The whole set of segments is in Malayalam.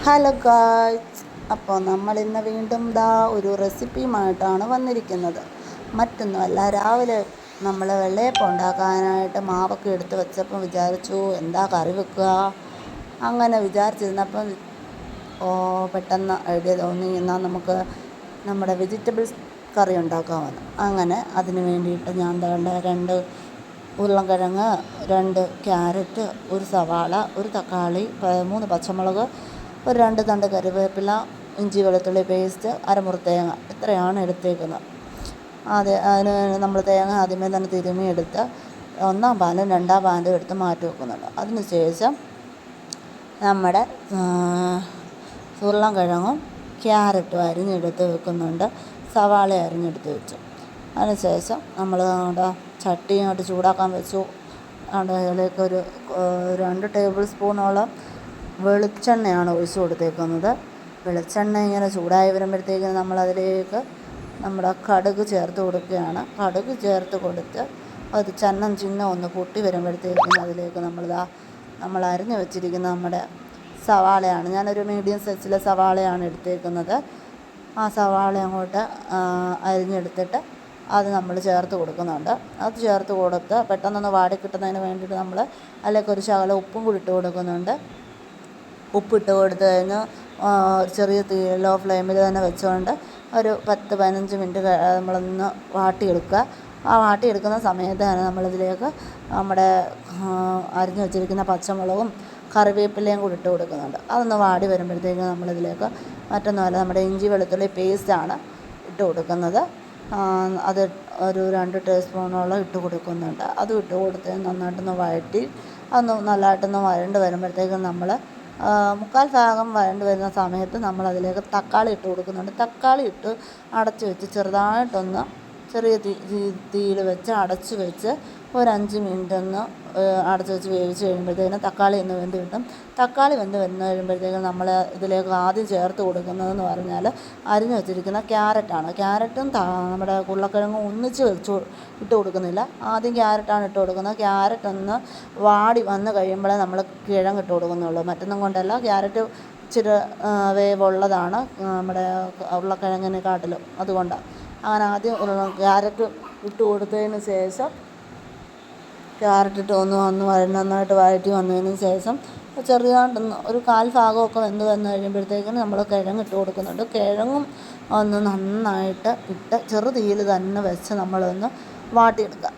ഹലോ ഗായ്സ്, അപ്പോൾ നമ്മൾ ഇന്ന് വീണ്ടും ഒരു റെസിപ്പിയുമായിട്ടാണ് വന്നിരിക്കുന്നത്. മറ്റൊന്നുമല്ല, രാവിലെ നമ്മൾ വെള്ളയപ്പം ഉണ്ടാക്കാനായിട്ട് മാവൊക്കെ എടുത്ത് വെച്ചപ്പം വിചാരിച്ചു എന്താ കറി വെക്കുക. അങ്ങനെ വിചാരിച്ചിരുന്നപ്പം പെട്ടെന്ന് ഐഡിയ തോന്നി, എന്നാൽ നമുക്ക് നമ്മുടെ വെജിറ്റബിൾസ് കറി ഉണ്ടാക്കാമെന്ന്. അങ്ങനെ അതിന് വേണ്ടിയിട്ട് ഞാൻ രണ്ട് ഉരുളൻകിഴങ്ങ്, 2 ക്യാരറ്റ്, 1 സവാള, 1 തക്കാളി, 3 പച്ചമുളക്, ഒരു 2 തണ്ട് കറിവേപ്പില, ഇഞ്ചി വെളുത്തുള്ളി പേസ്റ്റ്, അരമുറി തേങ്ങ, ഇത്രയാണ് എടുത്തേക്കുന്നത്. അതിന് നമ്മൾ തേങ്ങ ആദ്യമേ തന്നെ തിരുമ്മിയെടുത്ത് 1-ാം പാലും 2-ാം പാലും എടുത്ത് മാറ്റി വെക്കുന്നുണ്ട്. അതിന് ശേഷം നമ്മുടെ ഉരുളൻകിഴങ്ങും ക്യാരറ്റും അരിഞ്ഞെടുത്ത് വെക്കുന്നുണ്ട്, സവാള അരിഞ്ഞെടുത്ത് വെച്ചു. അതിനുശേഷം നമ്മൾ അവിടെ ചട്ടിയായിട്ട് ചൂടാക്കാൻ വെച്ചു. അതിലേക്ക് ഒരു 2 ടേബിൾ സ്പൂണോളം വെളിച്ചെണ്ണയാണ് ഒഴിച്ച് കൊടുത്തേക്കുന്നത്. വെളിച്ചെണ്ണ ഇങ്ങനെ ചൂടായി വരുമ്പോഴത്തേക്കും നമ്മളതിലേക്ക് നമ്മുടെ കടുക് ചേർത്ത് കൊടുക്കുകയാണ്. കടുക് ചേർത്ത് കൊടുത്ത് അത് ചിന്ന ഒന്ന് പൊട്ടി വരുമ്പോഴത്തേക്കും അതിലേക്ക് നമ്മൾ അരിഞ്ഞ് വെച്ചിരിക്കുന്ന നമ്മുടെ സവാളയാണ്, ഞാനൊരു മീഡിയം സൈസിലെ സവാളയാണ് എടുത്തേക്കുന്നത്. ആ സവാള അങ്ങോട്ട് അരിഞ്ഞെടുത്തിട്ട് അത് നമ്മൾ ചേർത്ത് കൊടുക്കുന്നുണ്ട്. അത് ചേർത്ത് കൊടുത്ത് പെട്ടെന്നൊന്ന് വാടിക്കിട്ടുന്നതിന് വേണ്ടിയിട്ട് നമ്മൾ അതിലേക്ക് ഒരു ശകലം ഉപ്പും കൂടി ഇട്ട് കൊടുക്കുന്നുണ്ട്. ഉപ്പിട്ട് കൊടുത്ത് കഴിഞ്ഞ് ചെറിയ ലോ ഫ്ലെയിമിൽ തന്നെ വെച്ചുകൊണ്ട് ഒരു 10-15 മിനിറ്റ് നമ്മളൊന്ന് വാട്ടിയെടുക്കുക. ആ വാട്ടിയെടുക്കുന്ന സമയത്ത് തന്നെ നമ്മളിതിലേക്ക് നമ്മുടെ അരിഞ്ഞു വെച്ചിരിക്കുന്ന പച്ചമുളകും കറിവേപ്പിലയും കൂടി ഇട്ട് കൊടുക്കുന്നുണ്ട്. അതൊന്ന് വാടി വരുമ്പോഴത്തേക്കും നമ്മളിതിലേക്ക് മറ്റൊന്നുമല്ല, നമ്മുടെ ഇഞ്ചി വെളുത്തുള്ളി പേസ്റ്റാണ് ഇട്ട് കൊടുക്കുന്നത്. അത് ഒരു 2 ടീസ്പൂണോളം ഇട്ട് കൊടുക്കുന്നുണ്ട്. അതും ഇട്ട് കൊടുത്ത് നന്നായിട്ടൊന്ന് വഴറ്റി അതൊന്ന് നല്ലതായിട്ടൊന്ന് വഴണ്ട് വരുമ്പോഴത്തേക്കും നമ്മൾ 3/4 ഭാഗം വഴണ്ട് വരുന്ന സമയത്ത് നമ്മളതിലേക്ക് തക്കാളി ഇട്ട് കൊടുക്കുന്നുണ്ട്. തക്കാളി ഇട്ട് അടച്ച് വെച്ച് ചെറുതായിട്ടൊന്ന് ചെറിയ തീയിൽ വെച്ച് അടച്ച് വെച്ച് ഒരു 5 മിനിറ്റ് ഒന്ന് അടച്ച് വെച്ച് വേവിച്ച് കഴിയുമ്പോഴത്തേക്കും തക്കാളി ഒന്ന് വെന്ത് കിട്ടും. തക്കാളി വെന്ത് കഴിയുമ്പോഴത്തേക്കും നമ്മൾ ഇതിലേക്ക് ആദ്യം ചേർത്ത് കൊടുക്കുന്നതെന്ന് പറഞ്ഞാൽ അരിഞ്ഞ് വെച്ചിരിക്കുന്ന ക്യാരറ്റാണ്. ക്യാരറ്റും നമ്മുടെ ഉരുളക്കിഴങ്ങും ഒന്നിച്ച് ഇട്ട് കൊടുക്കുന്നില്ല, ആദ്യം ക്യാരറ്റാണ് ഇട്ട് കൊടുക്കുന്നത്. ക്യാരറ്റ് ഒന്ന് വാടി വന്ന് കഴിയുമ്പോഴേ നമ്മൾ കിഴങ്ങ് ഇട്ട് കൊടുക്കുന്നുള്ളൂ. മറ്റൊന്നും കൊണ്ടല്ല, ക്യാരറ്റ് ഇച്ചിരി വേവുള്ളതാണ് നമ്മുടെ ഉരുളക്കിഴങ്ങിനെക്കാട്ടിലും, അതുകൊണ്ടാണ്. അങ്ങനെ ആദ്യം ക്യാരറ്റ് ഇട്ട് കൊടുത്തതിന് ശേഷം ക്യാരറ്റ് ഇട്ട് നന്നായിട്ട് വഴറ്റി വന്നതിന് ശേഷം ചെറുതായിട്ടൊന്ന് ഒരു 1/4 ഭാഗമൊക്കെ വന്ന് കഴിയുമ്പോഴത്തേക്കും നമ്മൾ കിഴങ്ങ് ഇട്ട് കൊടുക്കുന്നുണ്ട്. കിഴങ്ങും ഒന്ന് നന്നായിട്ട് ഇട്ട് ചെറു തീയിൽ തന്നെ വെച്ച് നമ്മളൊന്ന് വാട്ടിയെടുക്കുക.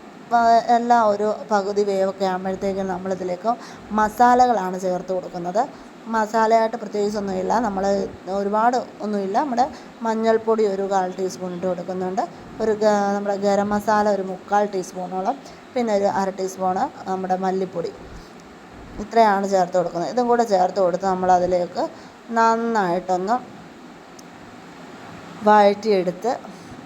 എല്ലാം ഒരു പകുതി വേവൊക്കെ ആകുമ്പോഴത്തേക്കും നമ്മളിതിലേക്ക് മസാലകളാണ് ചേർത്ത് കൊടുക്കുന്നത്. മസാലയായിട്ട് പ്രത്യേകിച്ചൊന്നുമില്ല, നമ്മൾ ഒരുപാട് ഒന്നുമില്ല. നമ്മുടെ മഞ്ഞൾപ്പൊടി ഒരു 1/4 ടീസ്പൂൺ ഇട്ട് കൊടുക്കുന്നുണ്ട്. നമ്മുടെ ഗരം മസാല ഒരു 3/4 ടീസ്പൂണോളം, പിന്നെ ഒരു 1/2 ടീസ്പൂണ് നമ്മുടെ മല്ലിപ്പൊടി, ഇത്രയാണ് ചേർത്ത് കൊടുക്കുന്നത്. ഇതും കൂടെ ചേർത്ത് കൊടുത്ത് നമ്മളതിലേക്ക് നന്നായിട്ടൊന്ന് വഴറ്റിയെടുത്ത്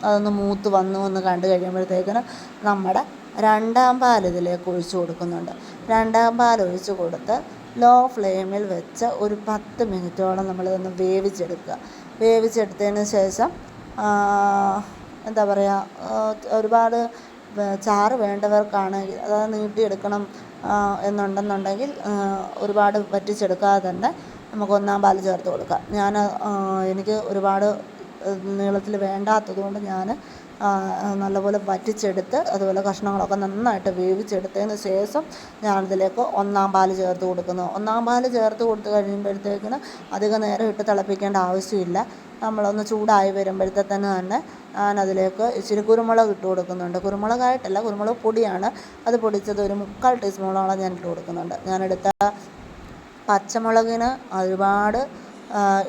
അതൊന്ന് മൂത്ത് വന്ന് കണ്ടു കഴിയുമ്പോഴത്തേക്കിന് നമ്മുടെ 2-ാം പാൽ ഇതിലേക്ക് ഒഴിച്ച് കൊടുക്കുന്നുണ്ട്. 2-ാം പാൽ ഒഴിച്ച് കൊടുത്ത് ലോ ഫ്ലെയിമിൽ വെച്ച് ഒരു 10 മിനിറ്റോളം നമ്മളിതൊന്ന് വേവിച്ചെടുക്കുക. വേവിച്ചെടുത്തതിന് ശേഷം എന്താ പറയുക, ഒരുപാട് ചാറ് വേണ്ടവർക്കാണെങ്കിൽ അതായത് നീട്ടിയെടുക്കണം എന്നുണ്ടെന്നുണ്ടെങ്കിൽ ഒരുപാട് വറ്റിച്ചെടുക്കാതെ തന്നെ നമുക്ക് 1-ാം പാൽ ചേർത്ത് കൊടുക്കാം. എനിക്ക് ഒരുപാട് നീളത്തിൽ വേണ്ടാത്തത് കൊണ്ട് ഞാൻ നല്ലപോലെ വറ്റിച്ചെടുത്ത് അതുപോലെ കഷ്ണങ്ങളൊക്കെ നന്നായിട്ട് വേവിച്ചെടുത്തതിന് ശേഷം ഞാനിതിലേക്ക് 1-ാം പാൽ ചേർത്ത് കൊടുക്കുന്നു. 1-ാം പാൽ ചേർത്ത് കൊടുത്ത് കഴിയുമ്പോഴത്തേക്കിന് അധികം നേരം ഇട്ട് തിളപ്പിക്കേണ്ട ആവശ്യമില്ല. നമ്മളൊന്ന് ചൂടായി വരുമ്പോഴത്തേക്ക് തന്നെ ഞാനതിലേക്ക് ഇച്ചിരി കുരുമുളക് ഇട്ട് കൊടുക്കുന്നുണ്ട്. കുരുമുളകായിട്ടല്ല, കുരുമുളക് പൊടിയാണ്, അത് പൊടിച്ചത് ഒരു 3/4 ടീസ്പൂണോളം ഞാൻ ഇട്ട് കൊടുക്കുന്നുണ്ട്. ഞാനെടുത്ത പച്ചമുളകിന് ഒരുപാട്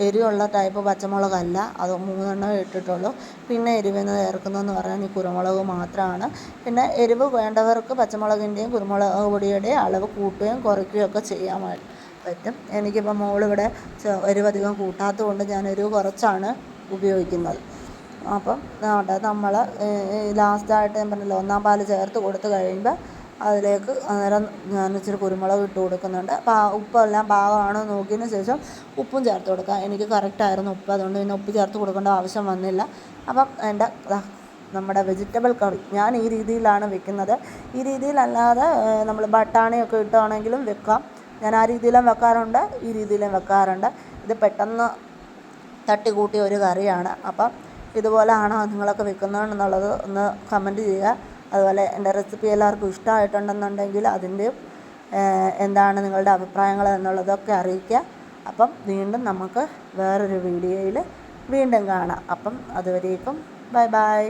എരിവുള്ള ടൈപ്പ് പച്ചമുളകല്ല, അത് 3 ഇട്ടിട്ടുള്ളൂ. പിന്നെ എരിവിന് ചേർക്കുന്നതെന്ന് പറഞ്ഞാൽ ഈ കുരുമുളക് മാത്രമാണ്. പിന്നെ എരിവ് വേണ്ടവർക്ക് പച്ചമുളകിൻ്റെയും കുരുമുളക് പൊടിയുടെയും അളവ് കൂട്ടുകയും കുറയ്ക്കുകയും ഒക്കെ ചെയ്യാൻ പറ്റും. എനിക്കിപ്പോൾ മോളിവിടെ എരിവ് അധികം കൂട്ടാത്തത് കൊണ്ട് ഞാൻ എരിവ് കുറച്ചാണ് ഉപയോഗിക്കുന്നത്. അപ്പം നമ്മൾ ലാസ്റ്റായിട്ട് ഞാൻ പറഞ്ഞല്ലോ, 1-ാം പാൽ ചേർത്ത് കൊടുത്ത് കഴിയുമ്പോൾ അതിലേക്ക് അന്നേരം ഞാൻ ഇച്ചിരി കുരുമുളക് ഇട്ട് കൊടുക്കുന്നുണ്ട്. ഉപ്പെല്ലാം പാകമാണോ നോക്കിയതിന് ശേഷം ഉപ്പും ചേർത്ത് കൊടുക്കുക. എനിക്ക് കറക്റ്റായിരുന്നു ഉപ്പ്, അതുകൊണ്ട് പിന്നെ ഉപ്പ് ചേർത്ത് കൊടുക്കേണ്ട ആവശ്യം വന്നില്ല. അപ്പം നമ്മുടെ വെജിറ്റബിൾ കറി ഞാൻ ഈ രീതിയിലാണ് വെക്കുന്നത്. ഈ രീതിയിലല്ലാതെ നമ്മൾ ബട്ടാണിയൊക്കെ ഇട്ടാണെങ്കിലും വെക്കാം. ഞാൻ ആ രീതിയിലും വെക്കാറുണ്ട്, ഈ രീതിയിലും വെക്കാറുണ്ട്. ഇത് പെട്ടെന്ന് തട്ടിക്കൂട്ടിയ ഒരു കറിയാണ്. അപ്പം ഇതുപോലെയാണോ നിങ്ങളൊക്കെ വെക്കുന്നതെന്നുള്ളത് ഒന്ന് കമൻറ്റ് ചെയ്യുക. അതുപോലെ എൻ്റെ റെസിപ്പി എല്ലാവർക്കും ഇഷ്ടമായിട്ടുണ്ടെന്നുണ്ടെങ്കിൽ അതിൻ്റെയും എന്താണ് നിങ്ങളുടെ അഭിപ്രായങ്ങൾ എന്നുള്ളതൊക്കെ അറിയിക്കുക. അപ്പം വീണ്ടും നമുക്ക് വേറൊരു വീഡിയോയിൽ വീണ്ടും കാണാം. അപ്പം അതുവരേക്കും ബൈ ബൈ.